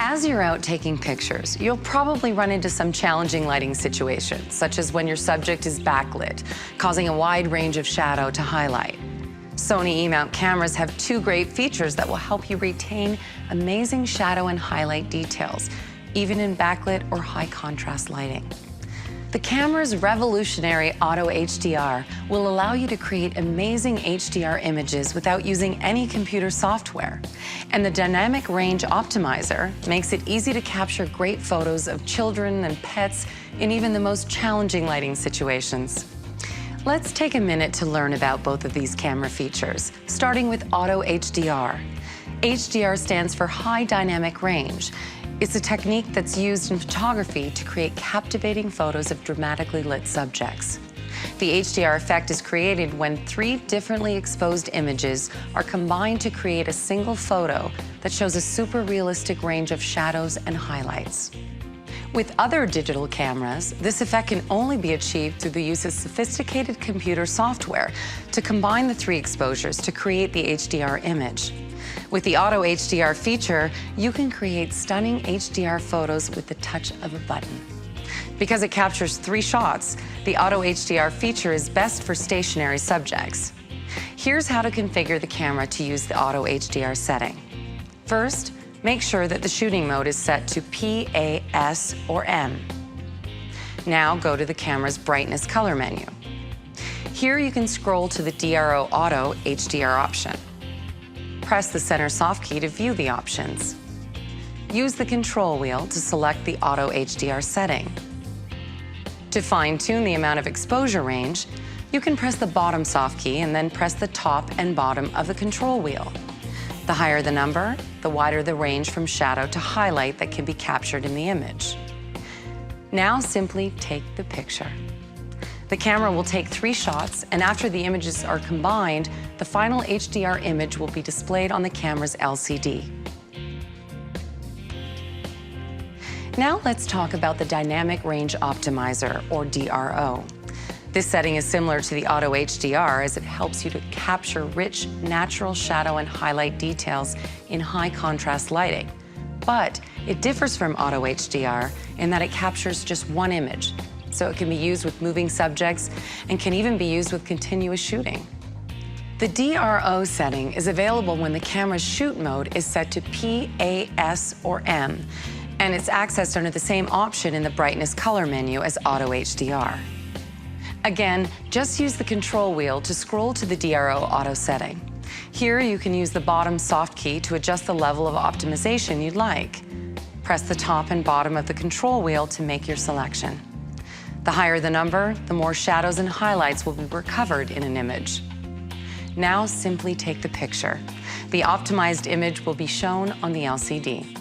As you're out taking pictures, you'll probably run into some challenging lighting situations, such as when your subject is backlit, causing a wide range of shadow to highlight. Sony E-mount cameras have two great features that will help you retain amazing shadow and highlight details, even in backlit or high contrast lighting. The camera's revolutionary Auto HDR will allow you to create amazing HDR images without using any computer software. And the Dynamic Range Optimizer makes it easy to capture great photos of children and pets in even the most challenging lighting situations. Let's take a minute to learn about both of these camera features, starting with Auto HDR. HDR stands for High Dynamic Range. It's a technique that's used in photography to create captivating photos of dramatically lit subjects. The HDR effect is created when three differently exposed images are combined to create a single photo that shows a super realistic range of shadows and highlights. With other digital cameras, this effect can only be achieved through the use of sophisticated computer software to combine the three exposures to create the HDR image. With the Auto HDR feature, you can create stunning HDR photos with the touch of a button. Because it captures 3 shots, the Auto HDR feature is best for stationary subjects. Here's how to configure the camera to use the Auto HDR setting. First, make sure that the shooting mode is set to P, A, S, or M. Now go to the camera's brightness color menu. Here you can scroll to the DRO Auto HDR option. Press the center soft key to view the options. Use the control wheel to select the Auto HDR setting. To fine-tune the amount of exposure range, you can press the bottom soft key and then press the top and bottom of the control wheel. The higher the number, the wider the range from shadow to highlight that can be captured in the image. Now simply take the picture. The camera will take 3 shots, and after the images are combined, the final HDR image will be displayed on the camera's LCD. Now let's talk about the Dynamic Range Optimizer, or DRO. This setting is similar to the Auto HDR as it helps you to capture rich, natural shadow and highlight details in high contrast lighting. But it differs from Auto HDR in that it captures just one image, so it can be used with moving subjects and can even be used with continuous shooting. The DRO setting is available when the camera's shoot mode is set to P, A, S, or M, and it's accessed under the same option in the brightness color menu as Auto HDR. Again, just use the control wheel to scroll to the DRO Auto setting. Here you can use the bottom soft key to adjust the level of optimization you'd like. Press the top and bottom of the control wheel to make your selection. The higher the number, the more shadows and highlights will be recovered in an image. Now simply take the picture. The optimized image will be shown on the LCD.